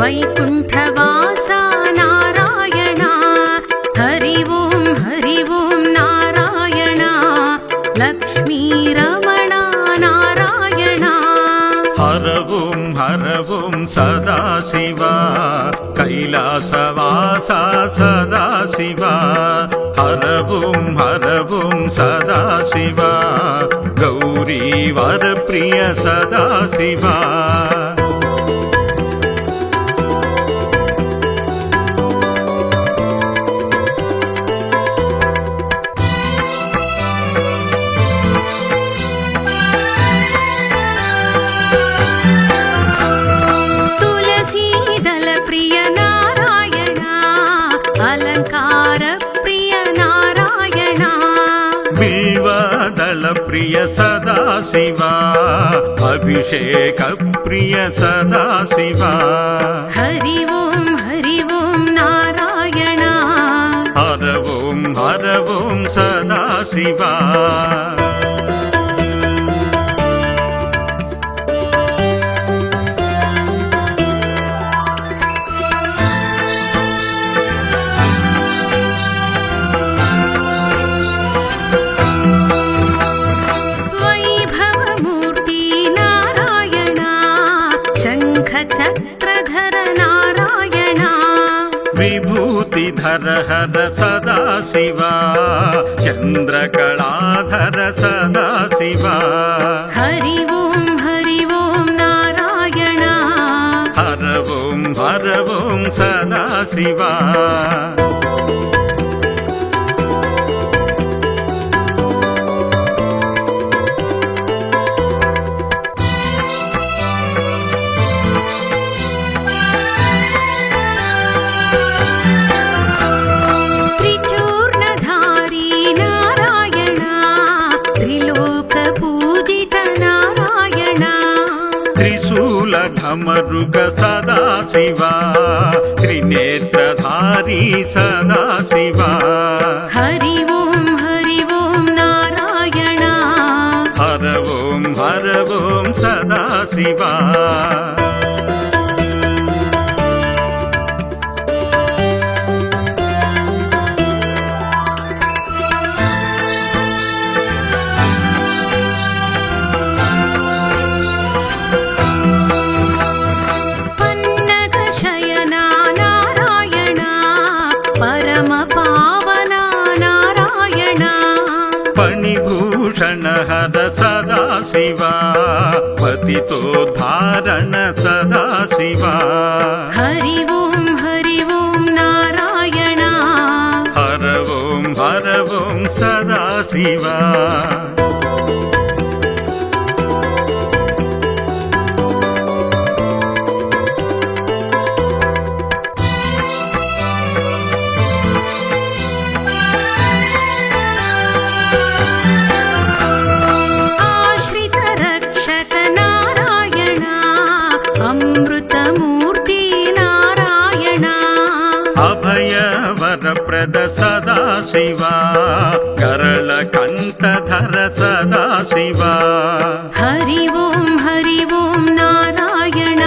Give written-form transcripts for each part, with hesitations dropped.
वैकुण्ठवासा नारायण हरि ओं नारायण लक्ष्मीरमण नारायण हर ओं सदाशिवा कैलासवासा सदाशिवा हर ओं सदाशिवा गौरीवर प्रिय सदाशिवा प्रिय सदाशिवा अभिषेक प्रिय सदाशिवा हरि ओं नारायण हर ओं सदाशिवा चक्रधर नारायण विभूतिधर हर सदाशिवा चन्द्रकलाधर सदाशिवा हरि ओं नारायण हर ओं सदाशिवा ढमरुग सदाशिवा त्रिनेत्रधारी सदाशिवा हरि ओं नारायण हर ओं सदाशिवा फणिभूषण हर सदाशिवा पतितोद्धारण सदाशिवा हरि ओं नारायण हर ओं सदाशिवा अभयवरप्रद सदाशिवा करलकण्ठधर सदाशिवा हरि ओं नारायण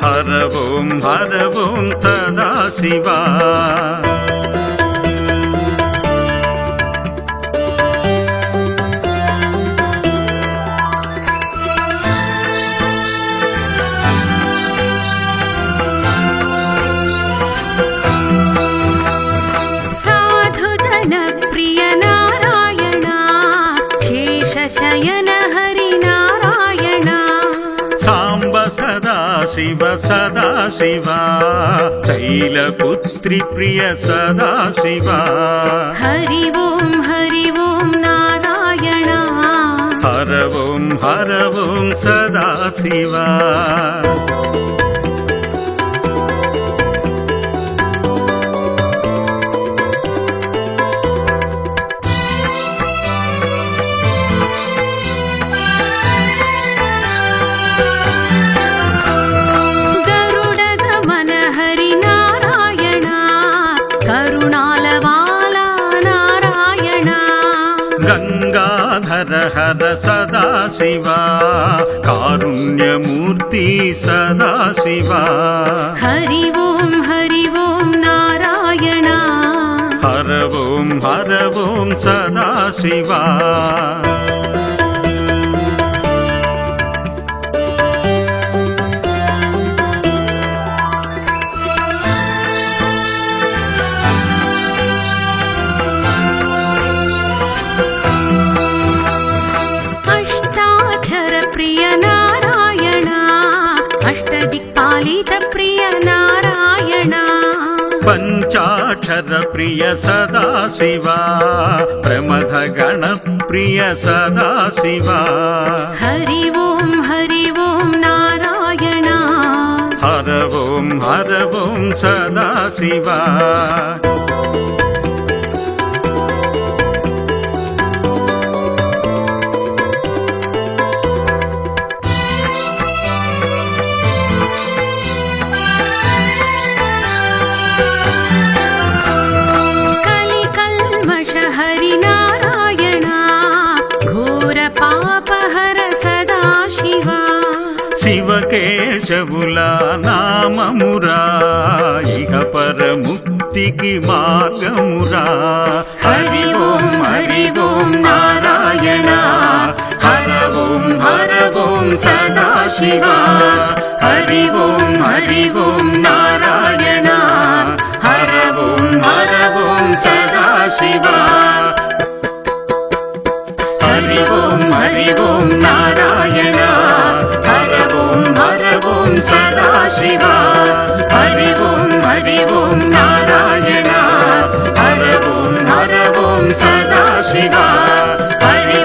हर ओं सदाशिवा शिव सदाशिवा शैलपुत्री प्रिय सदाशिवा हरि ओं नारायण हर ओं सदाशिवा गङ्गाधर हर सदा शिवा कारुण्यमूर्ति सदा शिवा हरि ओं नारायण हर ओं सदा शिवा प्रिय नारायण अष्टदिक्पालित प्रिय नारायण पंचाक्षर प्रिय सदा शिवा प्रमथ गण प्रिय सदा शिवा हरि ओं नारायण हर ओं सदा शिवा శివకేశవులా నామమురా ఇహ పరముక్తికి మార్గమురా హరి ఓం నారాయణ హర ఓం సదా శివ హరి ఓం నారాయణ హర ఓం సదా శివ హరి ఓం నారాయణ హర ఓం సదా శివ హరి ఓం నారాయణ హర ఓం సదా శివ హరి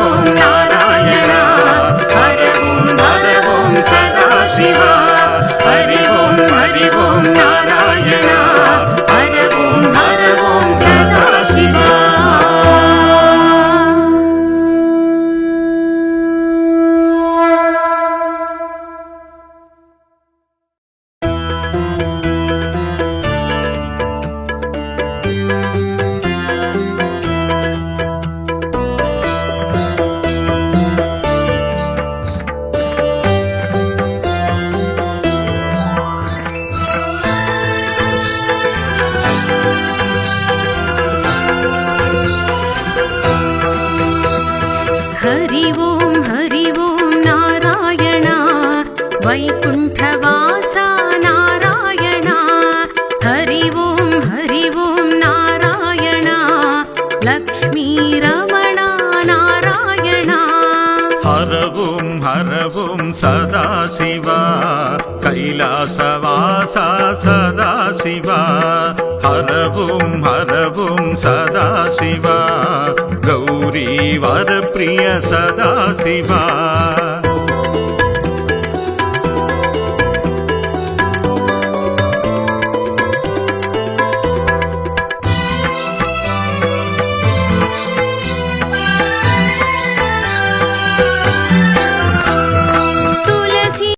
ఓం నారాయణ హర ఓం సదా శివ హరి ఓం నారాయణ హర ఓం సదా శివ हरि ओं नारायण वैकुण्ठवासा नारायण हरि ओं नारायण लक्ष्मीरमण नारायण हर ओं सदा शिवा कैलासवासा सदा शिवा हर ओं सदा शिवा गौरी वर प्रिय सदा शिवा